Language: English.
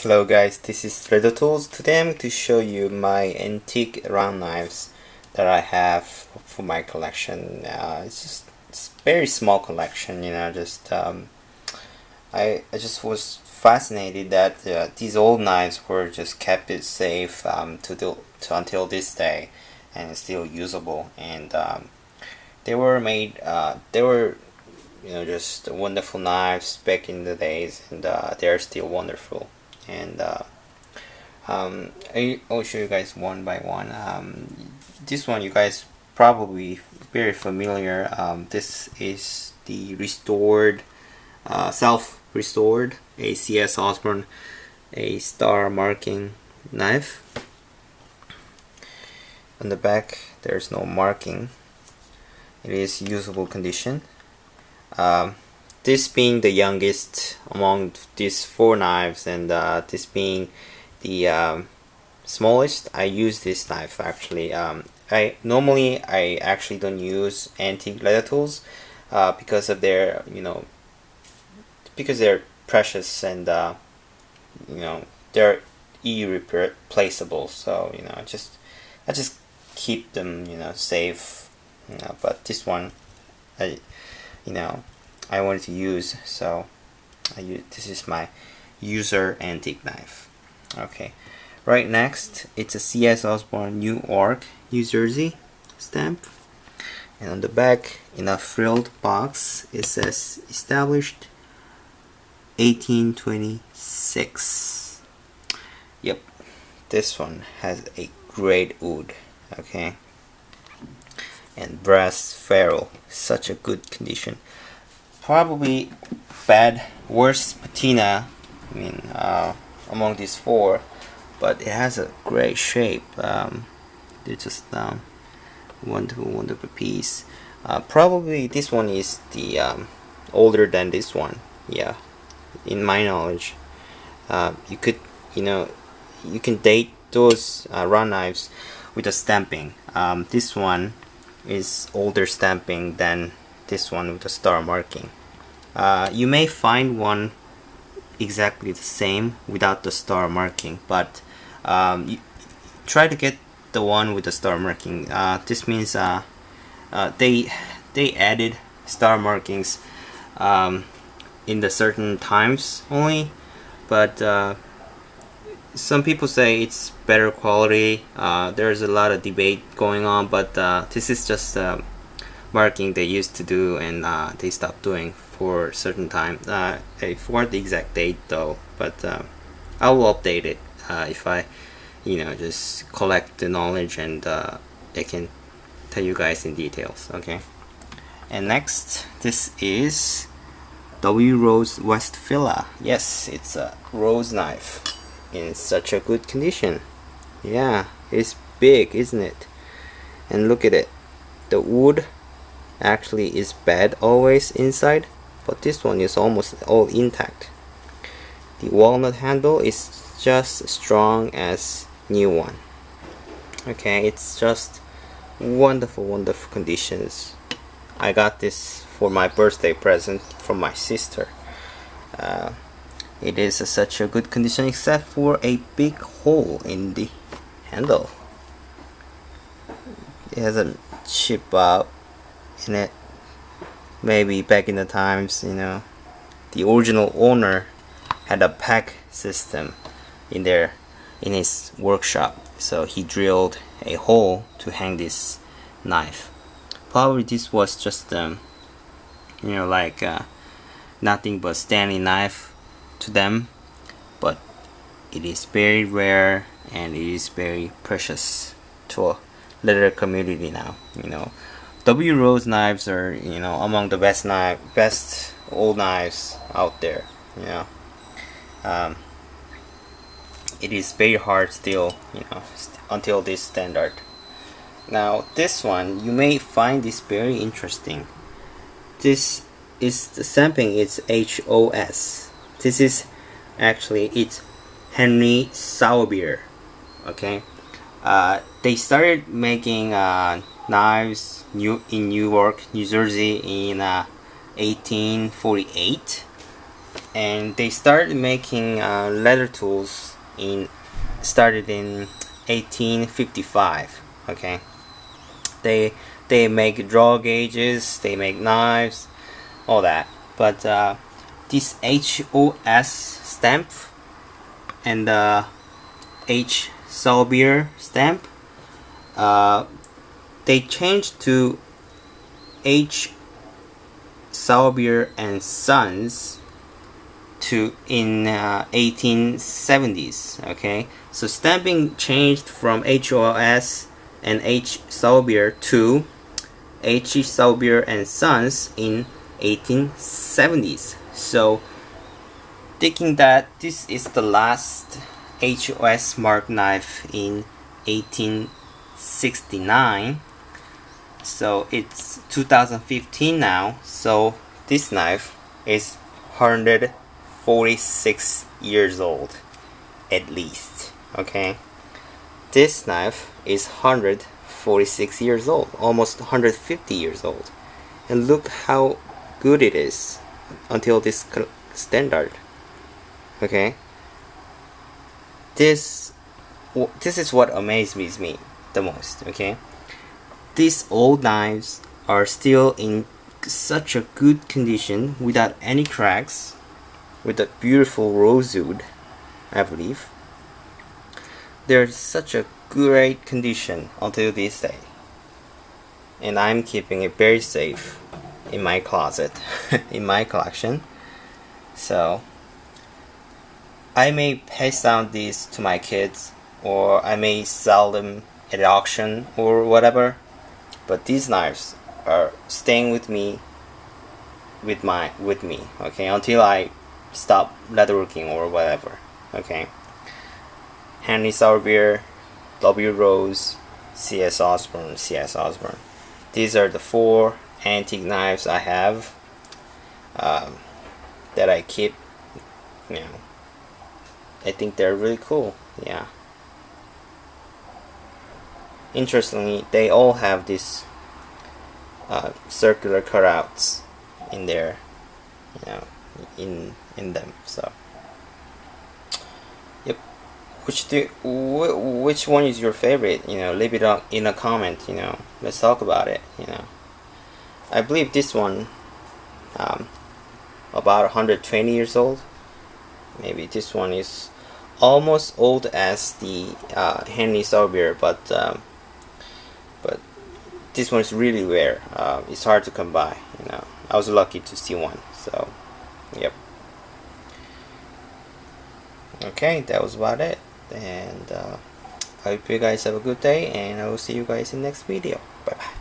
Hello guys, this is leathertoolz. Today I'm going to show you my antique round knives that I have for my collection. It's very small collection, I just was fascinated that these old knives were just kept it safe until this day, and it's still usable. And they were made. They were just wonderful knives back in the days, and they're still wonderful. And I'll show you guys one by one. This one you guys probably very familiar. This is the restored, self-restored H. Osborne a star marking knife. On the back there's no marking. It is usable condition. This being the youngest among these four knives, and this being the smallest, I use this knife actually. I actually don't use antique leather tools because of their because they're precious, and they're irreplaceable. So I just keep them safe. But this one I wanted to use, so this is my user antique knife. Okay, right next it's a H. Osborne Newark, New Jersey stamp, and on the back in a frilled box it says established 1826. Yep, this one has a great wood. Okay, and brass ferrule, such a good condition. Probably worst patina, among these four, but it has a great shape. It's just wonderful piece. Probably this one is the older than this one. Yeah, in my knowledge, you can date those round knives with the stamping. This one is older stamping than this one with the star marking. You may find one exactly the same without the star marking, but you try to get the one with the star marking. This means they added star markings in the certain times only, but some people say it's better quality. There's a lot of debate going on, but this is just marking they used to do, and they stopped doing for a certain time. I forgot the exact date though, but I will update it if I just collect the knowledge, and I can tell you guys in details. Okay, and next this is W.Rose West Villa. Yes, it's a rose knife in such a good condition. Yeah, it's big, isn't it? And look at it, the wood actually is bad always inside, but this one is almost all intact. The walnut handle is just strong as new one. Okay, it's just wonderful conditions. I got this for my birthday present from my sister. It is such a good condition except for a big hole in the handle. It has a chip out in it. Maybe back in the times, the original owner had a pack system in his workshop, so he drilled a hole to hang this knife. Probably this was just nothing but standing knife to them, but it is very rare and it is very precious to a leather community now. W.Rose knives are among the best old knives out there. It is very hard still, until this standard. Now this one, you may find this very interesting. This is the stamping, it's H.O.S. This is actually, it's H.sauerbier. Okay, they started making knives in Newark, New Jersey in 1848. and they started making leather tools started in 1855. Okay, they make draw gauges, they make knives, all that. But this HOS stamp and the H.sauerbier stamp, they changed to H.sauerbier and Sons in 1870s. Okay, so stamping changed from HOS and H.sauerbier to H.sauerbier and Sons in 1870s. So thinking that this is the last HOS mark knife in 1869, so it's 2015 now, so this knife is 146 years old at least. Okay, this knife is 146 years old, almost 150 years old, and look how good it is until this standard. Okay, this is what amazes me the most. Okay, these old knives are still in such a good condition without any cracks, with a beautiful rosewood, I believe. They're such a great condition until this day, and I'm keeping it very safe in my closet in my collection. So I may pass down these to my kids, or I may sell them at auction or whatever, but these knives are staying with me okay, until I stop leatherworking or whatever. Okay, H.sauerbier, W.Rose, C.S. Osborne. These are the 4 antique knives I have, that I keep. You know, I think they're really cool. Yeah. Interestingly, they all have this circular cutouts in there, you know, in them. So, yep. Which one is your favorite? You know, leave it in a comment. You know, let's talk about it. You know, I believe this one, about 120 years old. Maybe this one is almost old as the H.sauerbier, but this one is really rare. It's hard to come by. You know, I was lucky to see one. So, yep. Okay, that was about it, and I hope you guys have a good day, and I will see you guys in the next video. Bye bye.